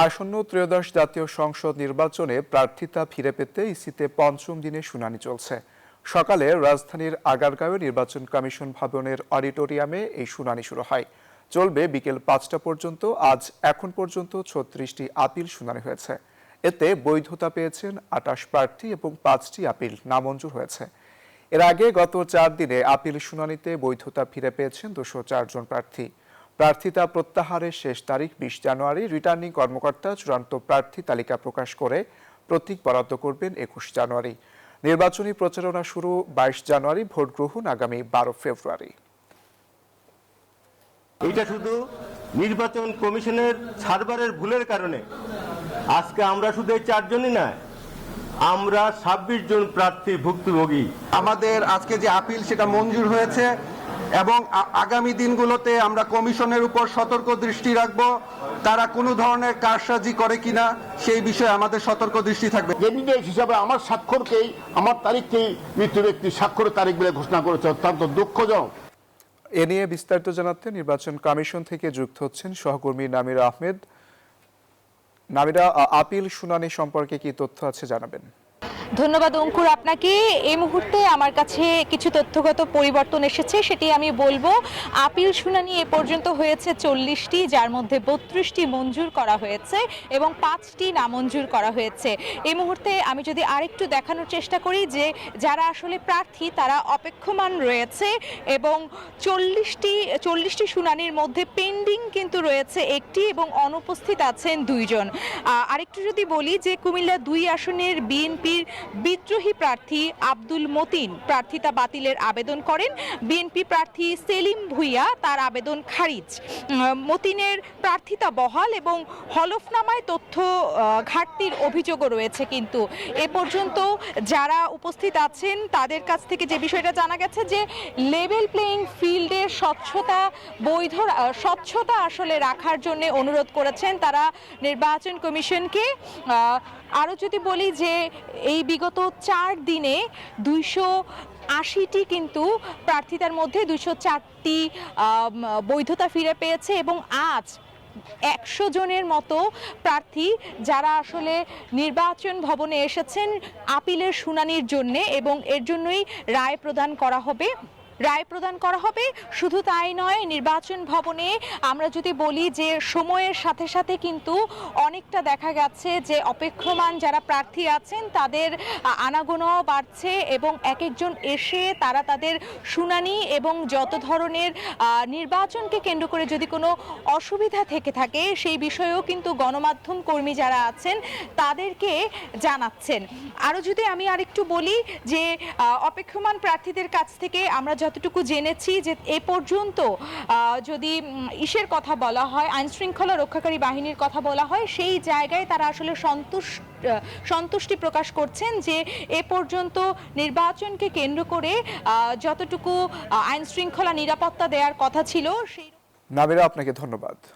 আসন্ন ত্রয়োদশ জাতীয় সংসদ নির্বাচনে প্রার্থিতা ফিরে পেতে ইসিতে পঞ্চম দিনে শুনানি চলছে। সকালে রাজধানীর আগারগাঁওয়ে নির্বাচন কমিশন ভবনের অডিটোরিয়ামে এই শুনানি শুরু হয়। চলবে বিকেল 5টা পর্যন্ত। আজ এখন পর্যন্ত 36টি আপিল শুনানি হয়েছে। এতে বৈধতা পেয়েছেন 28 প্রার্থী এবং 5টি আপিল নামঞ্জুর হয়েছে। এর আগে গত 4 দিনে আপিল শুনানিতে বৈধতা ফিরে পেয়েছেন 204 জন প্রার্থী। প্রার্থিতা প্রত্যাহারের শেষ তারিখ 20 জানুয়ারি। রিটার্নিং কর্মকর্তা চূড়ান্ত প্রার্থী তালিকা প্রকাশ করে প্রতীক বরাদ্দ করবেন 21 জানুয়ারি। নির্বাচনী প্রচারণা শুরু 22 জানুয়ারি, ভোট গ্রহণ আগামী 12 ফেব্রুয়ারি। এটা শুধু নির্বাচন কমিশনের সার্ভারের ভুলের কারণে আজকে আমরা শুধু এই 4 জনই না, আমরা 26 জন প্রার্থী ভুক্তভোগী। আমাদের আজকে যে আপিল সেটা মঞ্জুর হয়েছে এবং আগামী দিনগুলোতে আমরা কমিশনের উপর সতর্ক দৃষ্টি রাখব। তারা কোনো ধরনের কারসাজি করে কিনা সেই বিষয়ে আমাদের সতর্ক দৃষ্টি থাকবে। এভিডেন্স হিসাবে আমার স্বাক্ষরকেই, আমার তারিখকেই মৃত্যু ব্যক্তির স্বাক্ষরের তারিখ বলে ঘোষণা করেছে, অত্যন্ত দুঃখজনক। এ নিয়ে বিস্তারিত জানাতে নির্বাচন কমিশন থেকে যুক্ত হচ্ছেন সহকর্মী নামিরা আহমেদ। নামিরা, আপিল শুনানি সম্পর্কে কি তথ্য আছে জানাবেন? ধন্যবাদ অঙ্কুর আপনাকে। এই মুহূর্তে আমার কাছে কিছু তথ্যগত পরিবর্তন এসেছে, সেটি আমি বলবো। আপিল শুনানি এ পর্যন্ত হয়েছে 40টি, যার মধ্যে 32টি মঞ্জুর করা হয়েছে এবং 5টি নামঞ্জুর করা হয়েছে। এই মুহূর্তে আমি যদি আরেকটু দেখানোর চেষ্টা করি যে যারা আসলে প্রার্থী তারা অপেক্ষমান রয়েছে এবং 40টি শুনানির মধ্যে পেন্ডিং কিন্তু রয়েছে একটি এবং অনুপস্থিত আছেন 2 জন। আরেকটু যদি বলি যে কুমিল্লা 2 আসনের বিএনপির বিদ্রোহী প্রার্থী আব্দুল মতিন প্রার্থিতা বাতিলের আবেদন করেন। বিএনপি প্রার্থী সেলিম ভুইয়া তার আবেদন খারিজ। মতিনের প্রার্থিতা বহাল এবং হলফনামায় তথ্য ঘাটতির অভিযোগও রয়েছে। কিন্তু এ পর্যন্ত যারা উপস্থিত আছেন তাদের কাছ থেকে যে বিষয়টা জানা গেছে যে লেভেল প্লেইং ফিল্ডের স্বচ্ছতা আসলে রাখার জন্য অনুরোধ করেছেন তারা নির্বাচন কমিশনকে। আরও যদি বলি যে এই বিগত 4 দিনে 280টি কিন্তু প্রার্থিতার মধ্যে 204টি বৈধতা ফিরে পেয়েছে এবং আজ 100 জনের মতো প্রার্থী যারা আসলে নির্বাচন ভবনে এসেছেন আপিলের শুনানির জন্য এবং এর জন্যই রায় প্রদান করা হবে। শুধু তাই নয়, নির্বাচন ভবনে আমরা যদি বলি যে সময়ের সাথে সাথে কিন্তু অনেকটা দেখা গেছে যে অপেক্ষমান যারা প্রার্থী আছেন তাদের আনাগোনাও বাড়ছে এবং এক একজন এসে তারা তাদের শুনানি এবং যত ধরনের নির্বাচনকে কেন্দ্র করে যদি কোনো অসুবিধা থেকে থাকে সেই বিষয়েও কিন্তু গণমাধ্যম কর্মী যারা আছেন তাদেরকে জানাচ্ছেন। আরও যদি আমি আরেকটু বলি যে অপেক্ষমান প্রার্থীদের কাছ থেকে আমরা যতটুকু জেনেছি যে এ পর্যন্ত যদি ইসের কথা বলা হয়, আইন শৃঙ্খলা রক্ষাকারী বাহিনীর কথা বলা হয়, সেই জায়গায় তারা আসলে সন্তুষ্টি প্রকাশ করছেন যে এ পর্যন্ত নির্বাচনকে কেন্দ্র করে যতটুকু আইন শৃঙ্খলা নিরাপত্তা দেওয়ার কথা ছিল সেই। নামিরা, আপনাকে ধন্যবাদ।